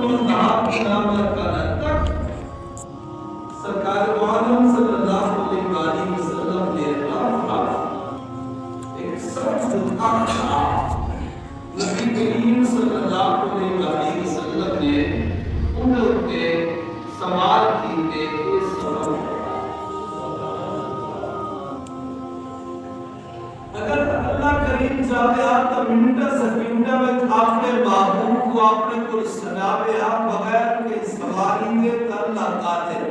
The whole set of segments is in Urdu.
المنتہا کی نامت کرنے تک سرکار عالم صلی اللہ علیہ وسلم نے ایک سخت نبی کریم صلی اللہ علیہ وسلم نے ان کے سوال کی کہ اس سبب اگر اللہ کریم چاہے آپ منٹا سیکنڈا میں آپ نے محبوب کو آپ نے کل سناوے آپ بغیر کے سواری دے کر اللہ قادر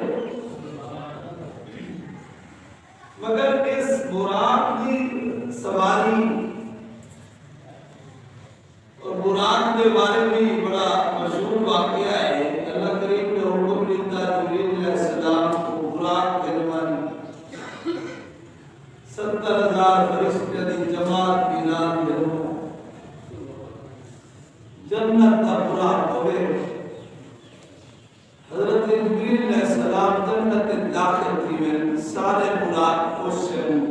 مگر اس براق کی سواری اور براق کے بارے میں بڑا مشہور واقعہ ہے اللہ کریم نے حکم دیتا جبریل علیہ السلام کو براق کے نمان 70,000 فرشتے دی جماعت بلان جنوں جنت کا براق ہوئے حضرت جبریل علیہ السلام جنت داخل تھی میں سارے براق کوشن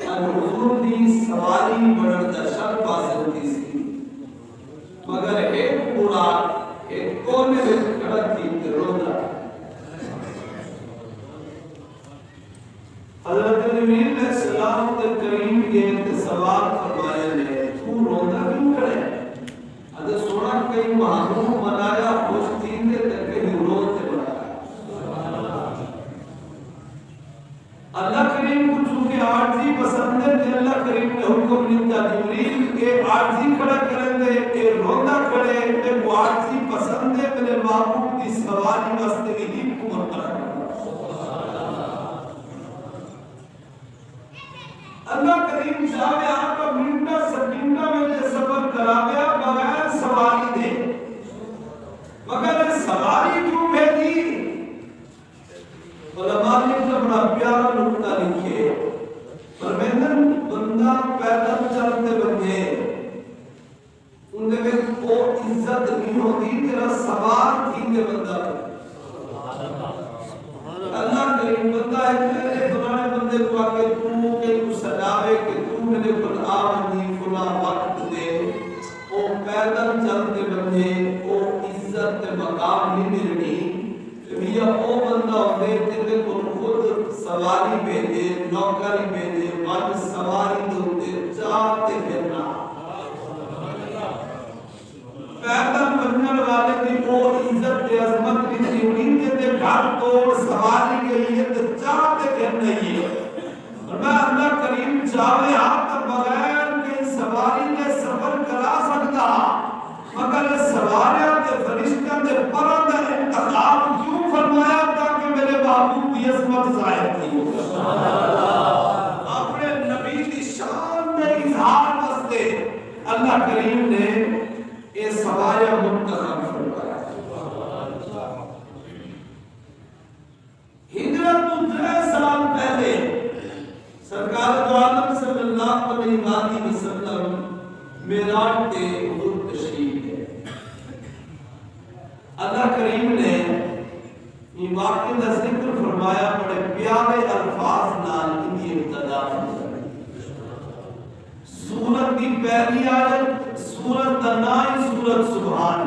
ان حضور دی سواری بڑھن دا شر پاسل تھی سی مگر ایک براق ایک کونے میں کھڑا تھی کہ روزہ حضرت جبریل علیہ السلام کے کریم کے سوال فرمایا نے تو روزہ کیوں کھڑے اگر سونا کئی محبوب بنایا خوش تین دے تک کہیں روز سے بنایا اللہ کریم کو چونکہ عارضی پسند ہے کہ اللہ کریم نے حکم دیتا جبریل کے عارضی کھڑا کریں دے کہ روزہ کھڑے کہ وہ عارضی پسند ہے میرے محبوب کی سواری واسطے ہی کو مرتبہ اللہ کریم چاہے آپ کا منٹا سیکنڈا میں جو سفر کرا گیا بغیر سواری دے مگر سواری کیوں بھیجی علماء نے بڑا پیارا نکتہ لکھے فرمیدن بندہ پیدل چلتے بندے ان میں کو عزت نہیں ہوتی تیرا سوار تھی کہ بندہ اللہ کریم بندہ ہے میرے فلانے بندے کو آکے تو کئی کو سجاوے کہ تو میرے پر آمنی فلا وقت دے او پیدل چلتے بندے او عزت مقام نہیں ملنی میاں او بندہ ہوتے تیرے کو خود سواری بھیجے نوکری بھیجے بعد سواری دوتے چاہتے پھرنا پیدل بننے والے کی وہ عزت دے عظمت کی تیونین کے دے گھر توڑ سواری کے لیے تو چاہتے پھرنا ہی ہے اور میں اللہ کریم چاہے آپ بغیر کہ سواری کے سفر کرا سکتا مگر سواریاں کے فرشتوں کے پرند انتخاب کیوں فرمایا تاکہ میرے محبوب کی عظمت ظاہر کی اپنے نبی کی شان میں اظہار واسطے اللہ کریم نے یہ سواریاں منتخب فرمایا ہجرت 3 سال پہلے سرکار دو عالم صلی اللہ علیہ وسلم معراج کے حضور تشریف ہے اللہ کریم نے یہ واقعہ کا ذکر فرمایا بڑے پیارے الفاظ نال ان کی ابتدا سورت کی پہلی آیت سورت کا نام سورت سبحان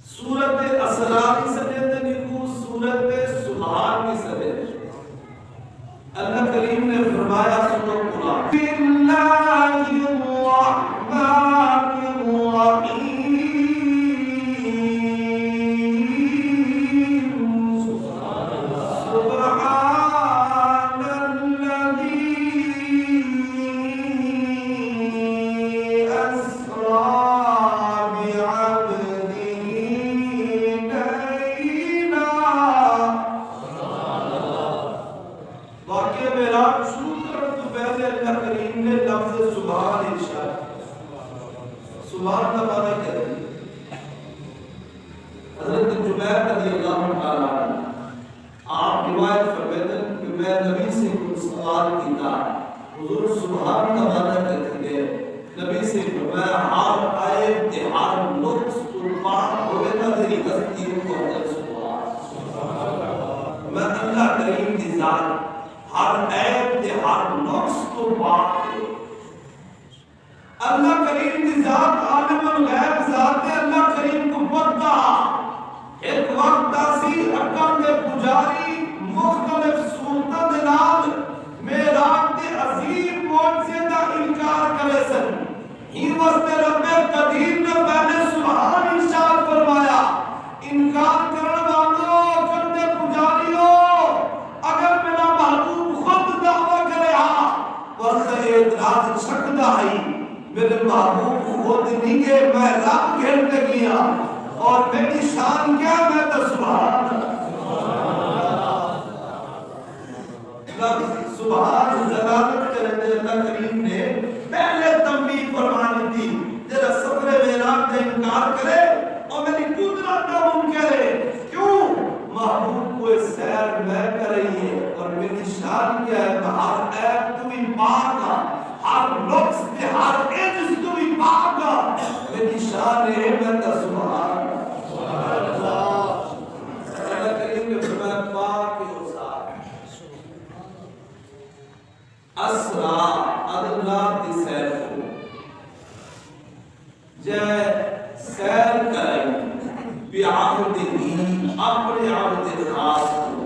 سورت اسرار کی سجدہ نکو سورت سبحان کی سجدہ اللہ کریم نے فرمایا سنو قرآن بسم اللہ الرحمن الرحیم سبحان کا معنی کیا ہے حضرت جبیر رضی اللہ تعالیٰ آپ روایت فرماتے ہیں کہ میں نبی سے کچھ سوال کیا حضور سبحان کا معنی کہتے ہیں نبی سے فرمایا ہر آیت ہر لفظ قربان ہوئے نہ تیری ہستی کو اندر سبحان میں اللہ کریم کی ذات ہر آیت ہر لفظ قربان اللہ کریم کی ذات عالم الغیب وقت رب قدیر نے پہلے سبحان ارشاد فرمایا انکار کرنے والوں کرنے پجاریوں اگر میرا محبوب خود دعویٰ کرے وقت اعتراض چھکتا ہے میرے محبوب خود نہیں کہ میں رب کھیلتے گیا اور میری شان کیا میں تو سبحان سبحان زلالت کرنے اللہ کریم نے پہلے تنبیہ فرمانی تھی جرا سفر معراج کا انکار کرے اور میری قدرت کا منکر ہے کیوں محبوب کو سیر میں کر رہی ہے اور میری شان کیا ہے ہر عیب تو بھی پاک ہر نقص پہ ہر عجز تو بھی پاک میری شان ہے میں تو سبحان اللہ کریم نے فرمایا پاک اسرا ادلات دی سیر کو جے سیر کریں بعبدہی اپنے عبد خاص کو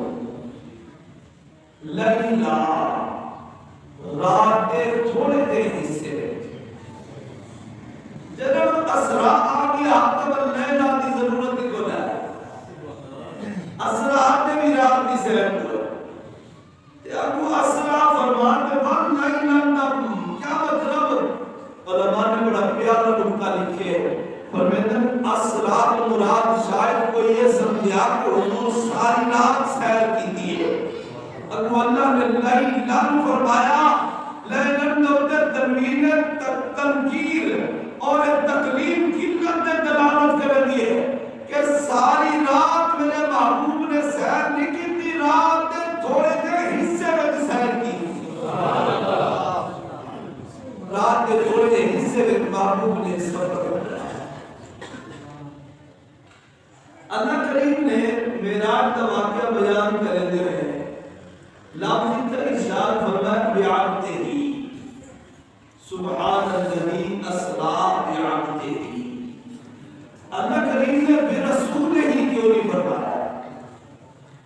لیلا رات کے تھوڑے دے حصے جنب اسرا آگیا حتم لیلا دی ضرورت کو لے اسرا آتے بھی رات دی سیر کو ابو اسرا فرماتے بن نہیں نام کیا مطلب علماء نے بڑا پیارا نکتہ لکھے فرماتے اسرا مراد شاید کو یہ سمجھا کہ حضور ساری رات سیر کی تھی ابو اللہ نے لیلن فرمایا لیلن نوتر تنوین تنکیر اور تکلیم قلت دلالت کر دیئے کہ ساری رات میرے محبوب نے سیر نہیں کی تھی رات تھوڑے دے حصے میں سیر کی رات کے تھوڑے دے حصے میں محبوب نے سفر اللہ کریم نے معراج کا واقعہ بیان کرتے ہیں لفظ ارشاد فرمایا بعبدہ سبحان الذی اسرا بعبدہ اللہ کریم نے برسول ہی کیوں نہیں فرمایا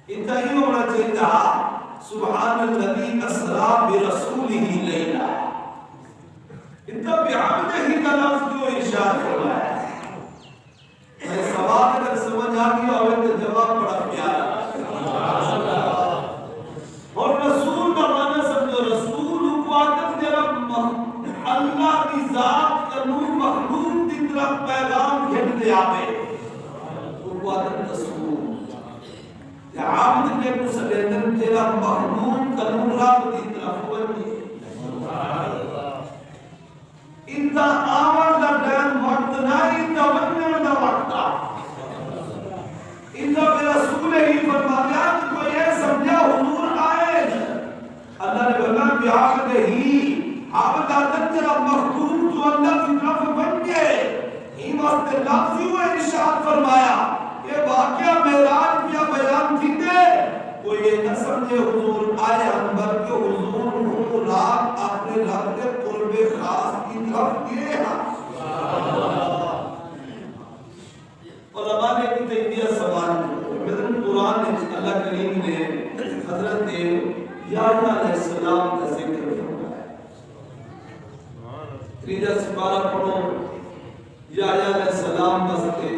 اتنا ہی ہونا چاہیے تھا سبحان الذی اسرا برسولہ لیلا اتنا بعبدہ ہی کا لفظ کیوں ارشاد فرمایا میں سوال اگر سمجھ آ گیا ہوئے تو جواب بڑا پیارا اور رسول کا معنی سمجھو رسول کو آدم جرا اللہ کی ذات کا نور مخلوق کی طرف پیغام گھٹتے آئے وہ آدم رسول یا عابد کے مسلم تیرا مخلوق کا نور رب کی طرف ہوئے انتا آوان دا ڈین وقت نائی تونیو دا وقت انتا بے رسول ہی فرمایا تو یہ سمجھا حضور آئے اللہ نے فرمایا بیعبد ہی عبد آدم تیرا مخلوق تو اللہ کی طرف بن گئے ہی وقت لفظی ہوئے ارشاد فرمایا یہ واقعہ معراج کیا بیان تھی دے وہ یہ نہ سمجھے حضور آئے انبر کے حضور ہوں رات اپنے رب کے قرب خاص کی طرف گئے ہیں علماء نے کی تجدیہ سوال مثلا قرآن نے اللہ کریم نے حضرت یحییٰ علیہ السلام کا ذکر فرمایا تیجا سپارہ پڑھو یحییٰ علیہ السلام بستے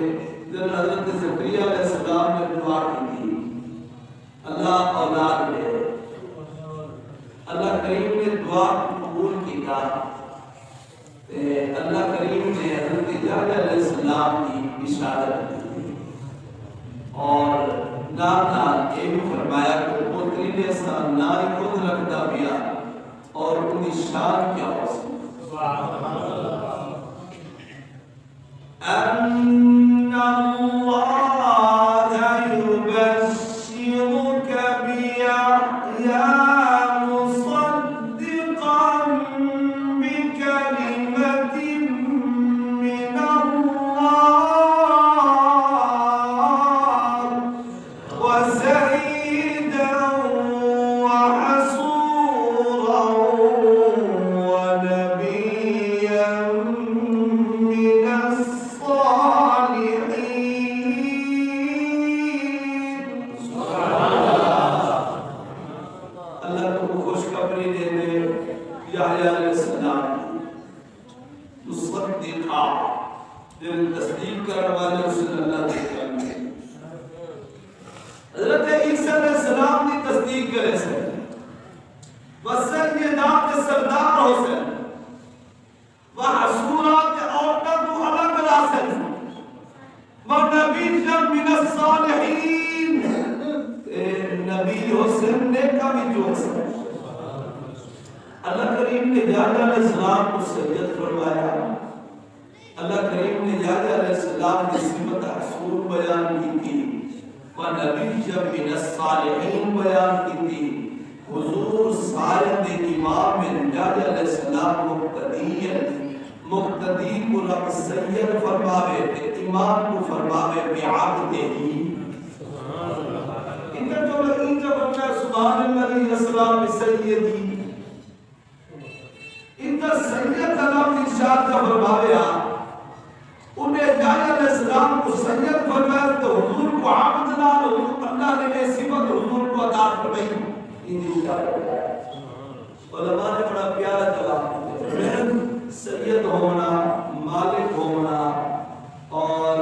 جن حضرت زکریا علیہ السلام نے دعا کی تھی اللہ اولاد دے اللہ کریم نے دعا قبول کی تھا اللہ کریم نے حضرت یحییٰ علیہ السلام کی بشارت دی اور نام یہ بھی فرمایا کہ پوتری نے نائی خود رکھتا بیا اور ان کی شان کیا ہو ان اللہ ونبيا مصدقا تیری تصدیق کرنے والے صلی اللہ علیہ وسلم حضرت عیسیٰ علیہ السلام کی تصدیق کرے سے وسیدات سردار حسین وحسورات عورتہ تو الگ راسل ونبی من الصالحین نبی حسین نے کبھی جو حسین اللہ کریم نے یحییٰ علیہ السلام کو سید فرمایا اللہ کریم نے یحییٰ علیہ السلام کی صفت حسور بیان کی تھی ونبی من الصالحین بیان کی تھی حضور صالح امام یحییٰ علیہ السلام مقتدی کو رب سید فرماوے امام کو فرماوے بعبدہ انتا جو لگی جب اپنا سبحان اللہ اسلام سیدی انتا سید کلام ارشاد کا فرماوے انہیں یحییٰ علیہ السلام کو سید فرمایا تو حضور کو عبد نال حضور اللہ نے صفت حضور کو عطا فرمائی علماء نے بڑا پیارا جواب دیا سید ہونا مالک ہونا اور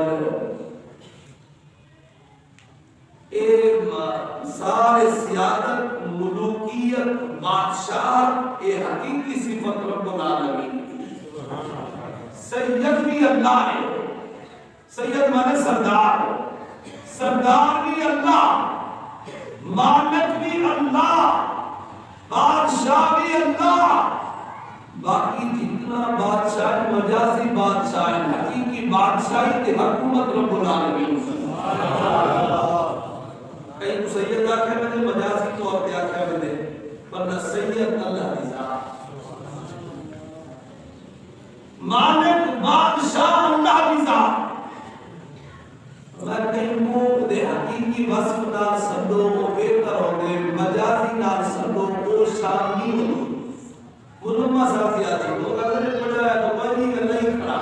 سارے سیادت ملوکیت بادشاہ یہ حقیقی صفت رب العالمین سید بھی اللہ ہے سید مانے سردار سردار بھی اللہ مالک بھی اللہ بادشاہ بھی اللہ باقی جتنا بادشاہ مجازی بادشاہ حقیقی بادشاہی تے حکومت رب العالمین کئی تو سید آکھا میں نے مجازی طور پہ آکھا میں نے ورنہ سید اللہ کی ذات مالک بادشاہ اللہ کی ذات میں کہیں موک دے حقیقی وصف نال سندو کو بہتر ہو دے مجازی نال سندو کو شان نہیں ہوئی ملما ساتھیاتی لوگ اگر پڑھا ہے تو پہلی گل نہیں کھڑا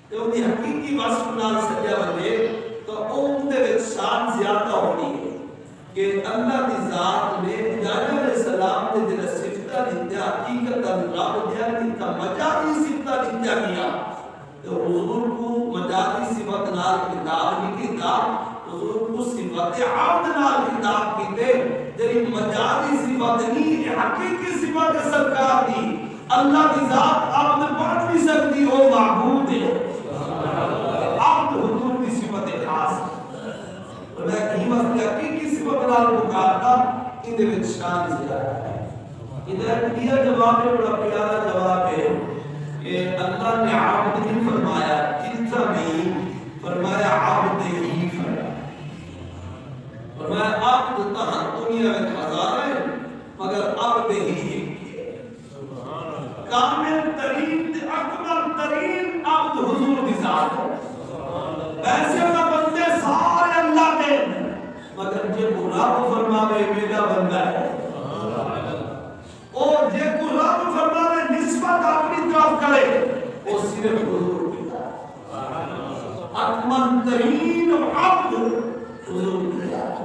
تو انہی حقیقی وصف نال سجا بندے تو اون دے شان زیادہ ہونی ہے کہ اللہ کی ذات نے یحییٰ علیہ السلام نے جنہیں صفتہ دیا حقیقت رب دیا کہ مجازی صفتہ دیا گیا تو حضور کو مجازی صفت نال کتاب لکھی تھا حضور کو صفت عبد نال کتاب کی تھے جنہیں مجازی صفت نہیں حقیقی صفت سرکار دی اللہ کی ذات عبد پڑھ بھی سکتی ہو معبود ہے عبد حضور کی صفت خاص اور میں قیمت کی حقیقی صفت نال مقابلہ ان دے وچ شان زیادہ ہے ادھر دیا جواب ہے بڑا پیارا جواب ہے کہ اللہ نے عبد نہیں فرمایا جنسا بھی فرمایا عبد ہی فرمایا عبد تہاں دنیا میں ہزار ہے مگر عبد ہی کامل ترین اکمل ترین عبد حضور کی ذات ہے ایسے میں بندے سارے اللہ کے مگر جب رب فرماوے میرا بندہ ہے اور جب رب فرماوے نسبت اپنی طرف کرے وہ صرف حضور کی ذات اکمل ترین عبد حضور کی ذات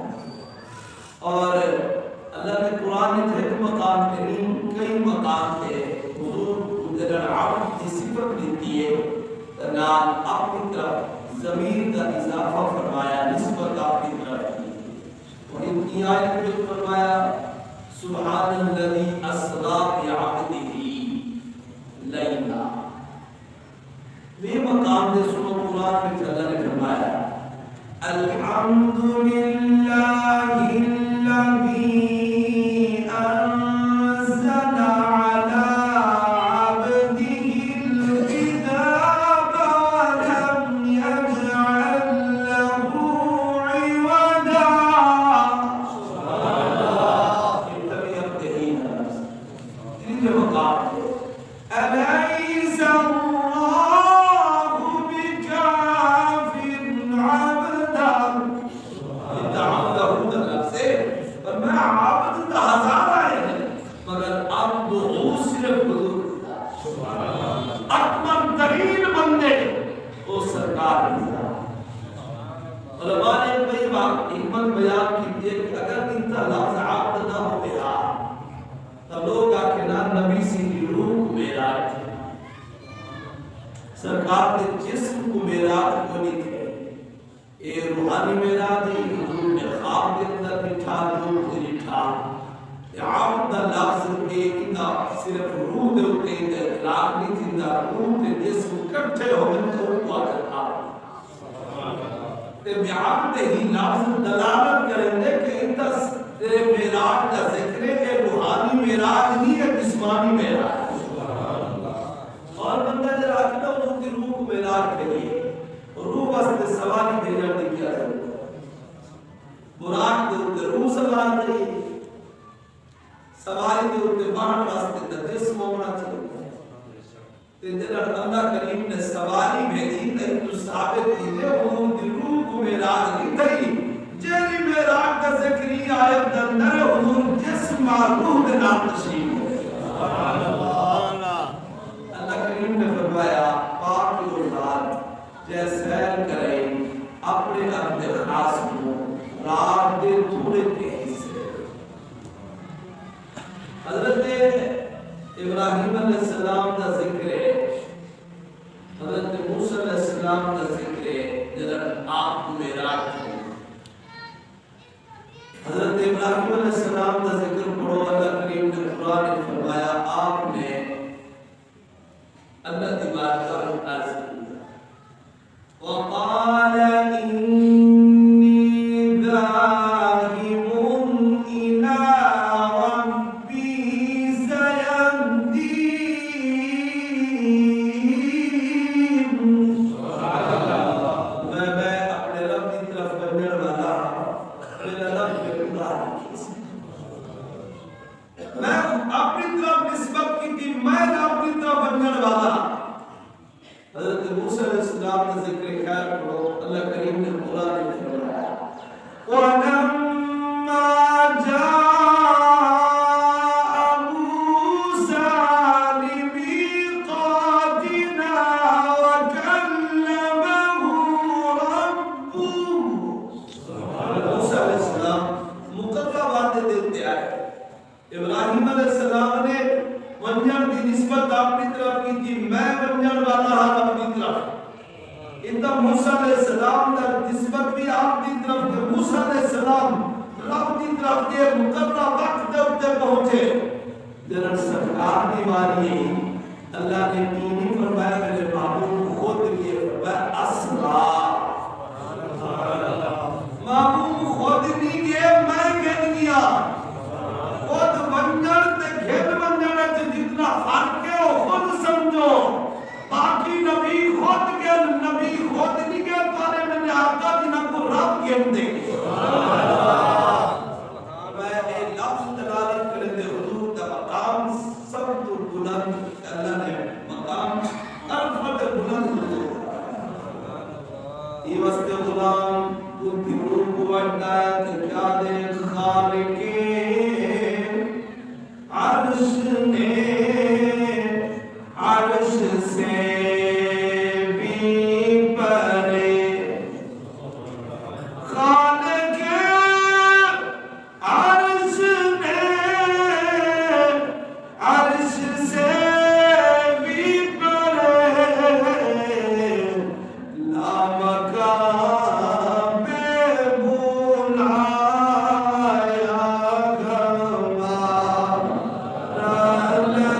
اور اللہ نے قرآن میں ایک مقام ترین کئی مقام تھے حضور کو عبد کی صفت دیتی ہے نام اپنی طرف ضمیر کا اضافہ فرمایا نسبت اپنی طرف اور ان کی آیت میں فرمایا سبحان الذی اسری بعبدہ لیلا یہ مقام دے سنو قرآن میں اللہ نے فرمایا الحمدللہ الذی انزل علی عبدہ الکتاب ولم یجعل لہ عوجا أليس الله بكاف عبدا انت عبده نفسه فما عبد هزار ہے مگر عبده صرف حضور اکمل ترین بندے وہ سرکار علماء نے کئی بات حکمت بیان کی ہے کہ اگر انت لفظ عبد نہ ہو گیا تب لوگ آکے نا نبی سی کی روح کو بیدار تھے سرکار نے جسم کو معراج کو نہیں تھے اے روحانی معراج ہی حضور نے خواب کے اندر بٹھا روح کو لٹھا عام دا لفظ ایک دا صرف روح دے اتے اطلاق نہیں تھی دا روح دے جسم کٹھے ہوئے تو کو آتا تے بیعام دے ہی لفظ دلالت کریں دے کہ انتا تیرے معراج کا ذکر ہے روحانی معراج نہیں ہے جسمانی معراج اور بندہ جب آکتا حضور کی روح کو معراج کے لیے روح واسطے سواری بھیجا نہیں کیا جاتا براق دے اتے روح سوار نہیں سواری دے اتے باہر واسطے تا جسم ہونا چاہیے تے جنہاں اللہ کریم نے سواری بھیجی نہیں تو ثابت ہی دے حضور کی روح کو معراج نہیں تھی جیلی معراج کا ذکری آیت اندر حضور جسم روح دے نام تشریف اللہ کریم نے فرمایا پاک اولاد جیسے کریں اپنے اپنے خاص کو رات دے تھوڑے کے حصے حضرت ابراہیم علیہ السلام کا ذکر ہے حضرت موسیٰ علیہ السلام کا ذکر ہے جنہاں آپ معراج کو حضرت ابراہیم علیہ السلام کا ذکر پڑھو اللہ کریم نے قرآن نے فرمایا آپ نے اللہ دی بارگاہ میں عرض کیا وقال انی ذاہب الی ربی سیہدین میں اپنے رب کی طرف بننے والا میرا رب میں میں اپنی طرف نسبت کی تھی میں اپنی طرف بننے والا حضرت موسیٰ علیہ السلام نے ذکر خیر پڑھو اللہ کریم نے قرآن میں فرمایا وَلَمَّا جَاءَ مُوسَىٰ لِمِيقَاتِنَا وَكَلَّمَهُ رَبُّهُ موسیٰ علیہ السلام مقررہ باتیں دیتے آئے ابراہیم علیہ السلام نے ونجن کی نسبت اپنی طرف کی تھی میں ونجن والا ہاں اپنی طرف اتنا موسیٰ علیہ السلام کا نسبت بھی آپ کی طرف کے موسیٰ علیہ السلام رب کی طرف کے مقررہ وقت دے اتے پہنچے جنہاں سرکار کی باری ہے اللہ نے نہیں فرمایا میرے محبوب خود لیے فرمایا اسرا محبوب خود نہیں گئے میں کہہ دیا خود ونجن تے کھیل ونجن تے جتنا فرق ہے وہ خود سمجھو باقی نبی خود کے نبی خود نہیں کے تارے میں نے آقا جنہ کو رب کہن دے میں اے لفظ دلالت کریں دے حضور دا مقام سب تو بلند اللہ نے مقام عرفت بلند یہ وسط غلام ان کی روح کو بڑھتا ہے کہ کیا دے خالقی عرش نے عرش سے بھی پرے خالق عرش نے عرش سے بھی پرے لامکان بے بلایا گھمارا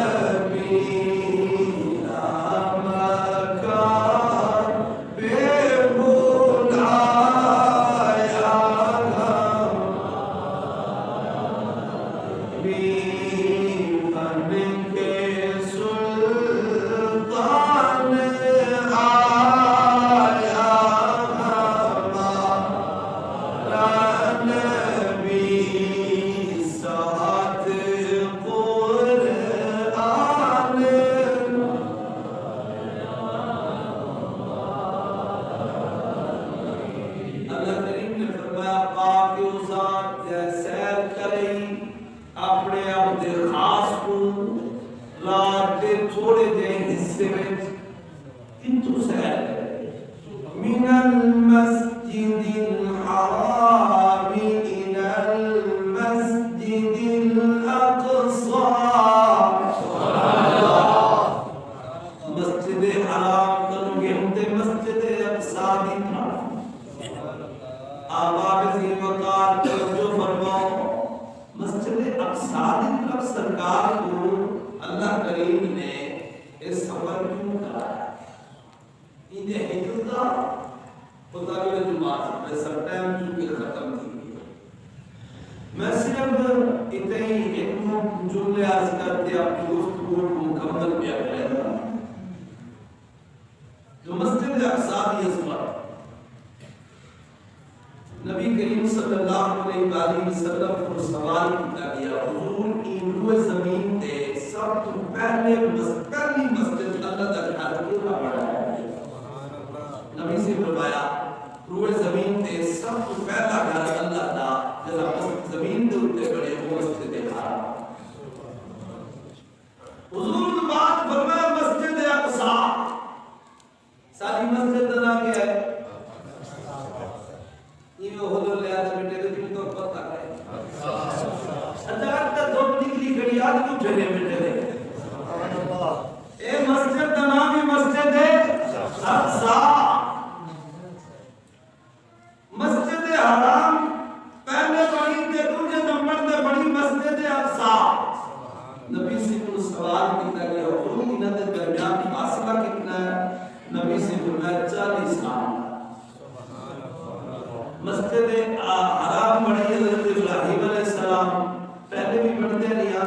انہیں ہجرتا پتہ کہ جماعت میں سر ٹائم چونکہ ختم تھی. میں صرف اتنے ہی ایک جملے عرض کرتے اپنی گفتگو کو مکمل کیا کرے گا. جو مسجد اقصیٰ کی عظمت نبی کریم صلی اللہ علیہ وآلہ وسلم کو سوال کیا گیا حضور این روئے زمین تے سب تو پہلی مسجد اللہ کا گھر کیوں بڑا ہے. نبی سے فرمایا روئے زمین تے سب تو پہلا گھر اللہ کا جہاں زمین دے اوپر بڑے وہ مسجد حرام. حضور نے بات فرمایا مسجد اقصیٰ ساری مسجد کا نام کیا ہے؟ یہ حضور لے آتے بیٹے دے کیوں تو پتہ ہے اچھا کا دو نکلی کھڑی آج کیوں پھیلے بیٹے دے اے مسجد کا نام ہی مسجد ہے اقصیٰ. مسجد حرام پہلے بڑی تے دوسرے نمبر تے بڑی مسجد اقصیٰ. نبی سے کو سوال کیتا کہ حضور انہاں دے درمیان فاصلہ کتنا ہے؟ نبی سے فرمایا 40 سال. مسجد حرام بڑی حضرت ابراہیم علیہ السلام پہلے بھی بڑھتے رہا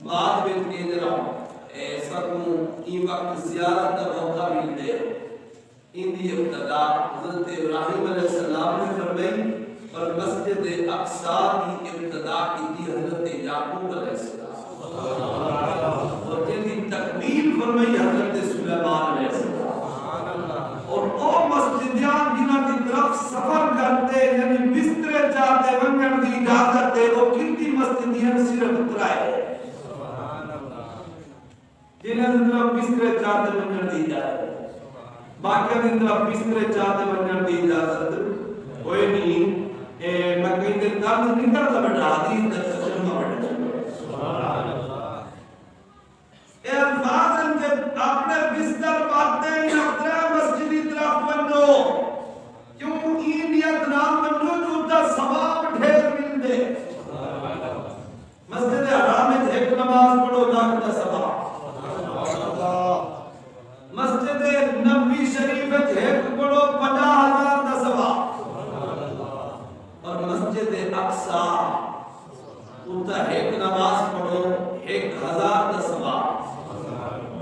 بعد میں کہ ذرا ایسا کو یہ وقت زیارت کا موقع ملتے ان دی ابتدا حضرت ابراہیم علیہ السلام نے فرمائی اور مسجد اقصیٰ کی ابتدا کی تھی حضرت یعقوب علیہ السلام اور جن کی تکمیل فرمائی حضرت سلیمان علیہ السلام. اور وہ مسجدیان جنہاں کی طرف سفر کرتے یعنی بسترے جاتے ونگن کی اجازت دے وہ کتنی مسجدیان صرف اترائے جنہاں کی طرف بسترے جاتے ونگن کی اجازت باقی کی طرف بسترے جاتے ونگن کی اجازت کوئی نہیں. میں کہیں دن درد نہیں کرتا بیٹا حدیث در ترجمہ بیٹا اے الفاظ ان کے اپنے بستر پاتے ہیں اپنے مسجدی طرف بنو کیوں کی نیت نام بنو جو تا ثواب ڈھیر مل دے. مسجد حرام میں ایک نماز پڑھو لاکھ کا ثواب. مسجد نبوی شریف میں ایک پڑھو 50,000 کا ثواب. اور مسجد اقصیٰ اتنا ایک نماز پڑھو 1,000 کا ثواب.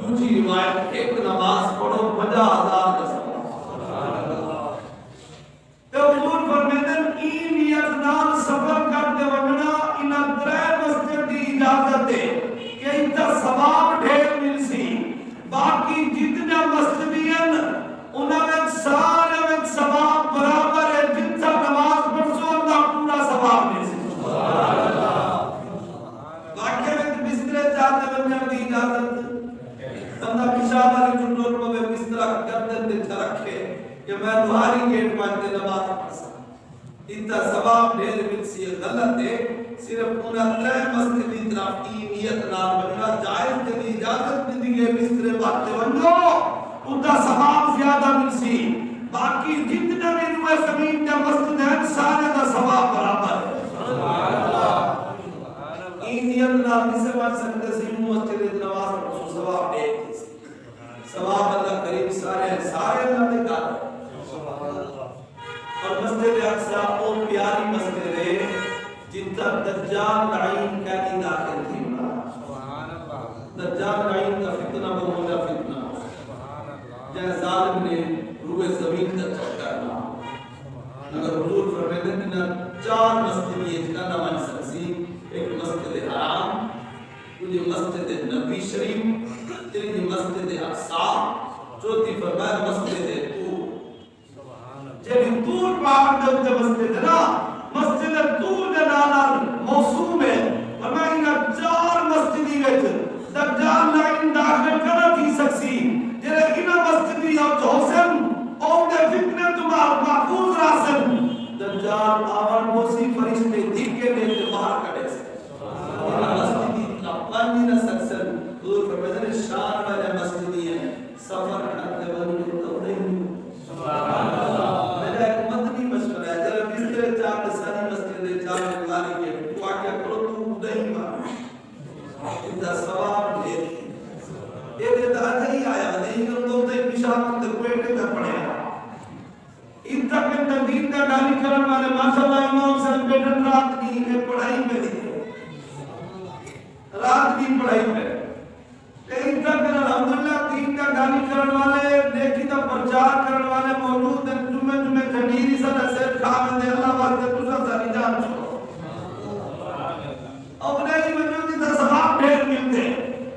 دوسری روایت ایک نماز پڑھو 50,000 کا ثواب. تو حضور فرماتے ہیں نیت نال سفر کرتے وگنا ان ترے مسجد کی اجازت دے کہ اتنا ثواب ڈھیر مل سی. باقی جتنے مسجدین انہاں میں سارے میں ثواب برابر ہے. جتنا نماز پڑھو اللہ پورا ثواب مل سی. باقی میں بسترے جاتے وگنا کی اجازت بندہ پیشاب والی جنور کو میں بستر گردن دے رکھے کہ میں دوہاری گیٹ پہنچتے نماز پڑھ سکتا. اتنا ثواب ڈھیر مل سی غلط ہے. صرف انہاں ترے مسجد کی طرف کی نیت نال بننا جائز دی اجازت مل دی بسترے باتے بنو اتنا ثواب زیادہ مل سی. باقی جتنے بھی روئے زمین کے مسجد ہیں سارے کا ثواب برابر ہے. این نیت نال کسے بات سکتے سی مسجد نماز پڑھو ثواب دے ثواب اللہ کریم سارے اللہ نے کہا. اور مسجد اقصیٰ وہ پیاری مسجد ہے جن تک دجال لعین کا کی داخل تھی. دجال لعین کا فتنہ بہت فتنہ جہاں ظالم نے روئے زمین کا چکرنا. اگر حضور فرماتے ہیں 4 مسجد یہ جنہ نمان سکسی ایک مسجد حرام تجھے مسجد نبی شریف تیری مسجد اقصیٰ چوتھی فرمایا مسجد طور. جب طور پاک دے مسجد نا مسجد طور دے نال موسوم ہے. فرمایا 4 مسجدی وچ دجال لعین داخل کر تھی سکسی جڑے انہاں مسجدی او حسن او دے فتنے تو محفوظ راسن. دجال آوان موسی فرشتے دھکے دے تے باہر کڈے سے انہاں مسجدی اپنی نہ سکسن. حضور فرماتے ہیں شان والے مسجدی ہیں سفر کرتے وقت تو نہیں. سبحان اللہ. میرا ایک مدنی مشورہ ہے جب بستر چار ساری مسجد چار گزاری کے تو کیا کرو تو نہیں مار اتنا ثواب دے یہ دیتا نہیں آیا نہیں کرو تو پیشاب مند کوئٹے تک پڑھیا اتنا کہ تدین کا گالی کرن والے ماشاءاللہ امام صاحب بیٹن رات کی پڑھائی پہ دی رات کی پڑھائی پہ لیکن تک الحمدللہ دین کا گالی کرن والے نیکی کا پرچار کرن والے موجود ہیں جمعے جنیری سا نصیب کھامن دے اللہ واسطے تُسا ساری جان چھو اپنے ہی وجودی تا سباب ڈھیر ملتے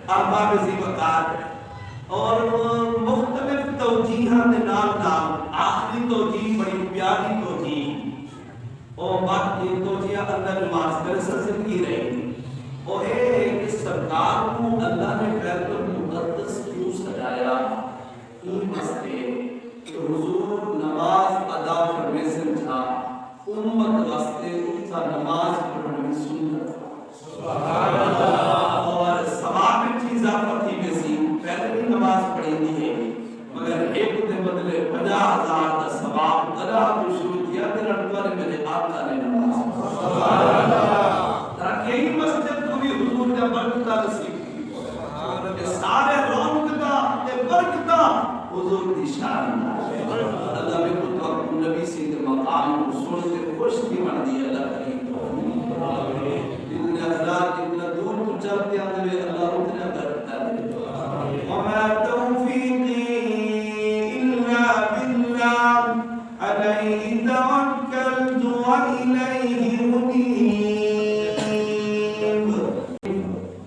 احباب زیبکار اور مختلف توجیہاں دے نام آخری توجیہ بڑی پیاری توجیہ اور باقی توجیہ اللہ نماز کر سلسل کی رہی وہ ہے کہ سرکار کو اللہ نے بیت المقدس کیوں سجایا این مسئلے کہ حضور نماز ادا کرنے سے جا امت واسطے تا نماز پڑھنے میں سنت سبحان اللہ اور ثواب چیز آفتی میں سی پہلے بھی نماز پڑھی دی ہے مگر ایک دے بدلے 50,000 دا ثواب ادا تو شروع کیا پھر انوار میرے آقا نے نماز سبحان اللہ تاکہ یہی مسجد کو بھی حضور نے برکتہ نصیب کی سارے رونق کا برکتہ حضور کی شان اللہ میں خود وقت نبی سید مقام کو سنتے خوش کی من دی اللہ کریم اتنے حضرات اتنا دور تو چلتے آنے اللہ اتنا برکتہ دے وما توفیقی الا باللہ علیہ توکلت وإلیہ منیب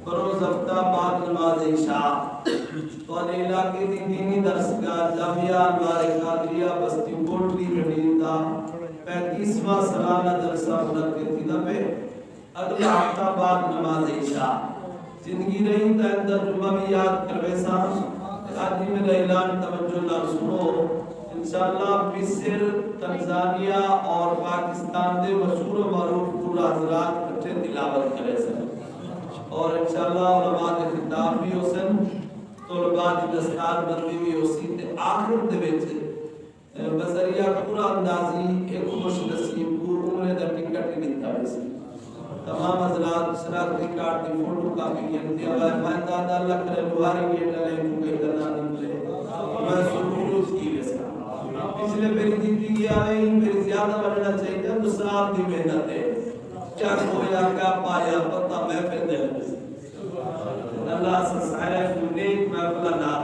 بروز ہفتہ بعد نماز عشاء اور علاقے دی دینی درسگاہ جامعہ انوار قادریہ بستی کوٹلی رڈیندہ 35واں سالانہ درسہ منعقد کی دفعے اگلا ہفتہ بعد نماز عشاء زندگی رہی تا اندر جمعہ بھی یاد کروے سا آدھی میرا اعلان توجہ نہ سنو انشاءاللہ مصر تنزانیہ اور پاکستان دے مشہور و معروف پورا حضرات کٹھے تلاوت کرے سن اور انشاءاللہ علماء دے خطاب بھی ہو سن طلباء دی دستار بندی بھی ہو سی تے آخر دے وچ بذریعہ پورا اندازی ایک خوش نصیب کو عمرے دا ٹکٹ ملتا ہے سی تمام حضرات شراکتی کارڈ دی فوٹو کاپی کی انتیابہ فائدہ اللہ کرے بہاری گیٹ لے کو کئی درنا نکلے میں سکولوز کی ویسا پچھلے میری زندگی آئے ہی میری زیادہ بڑھنا چاہیے تو سال دی محنت ہے چک ہویا کیا پایا پتہ محفل دے اللہ سے سائے نیک محفلہ نام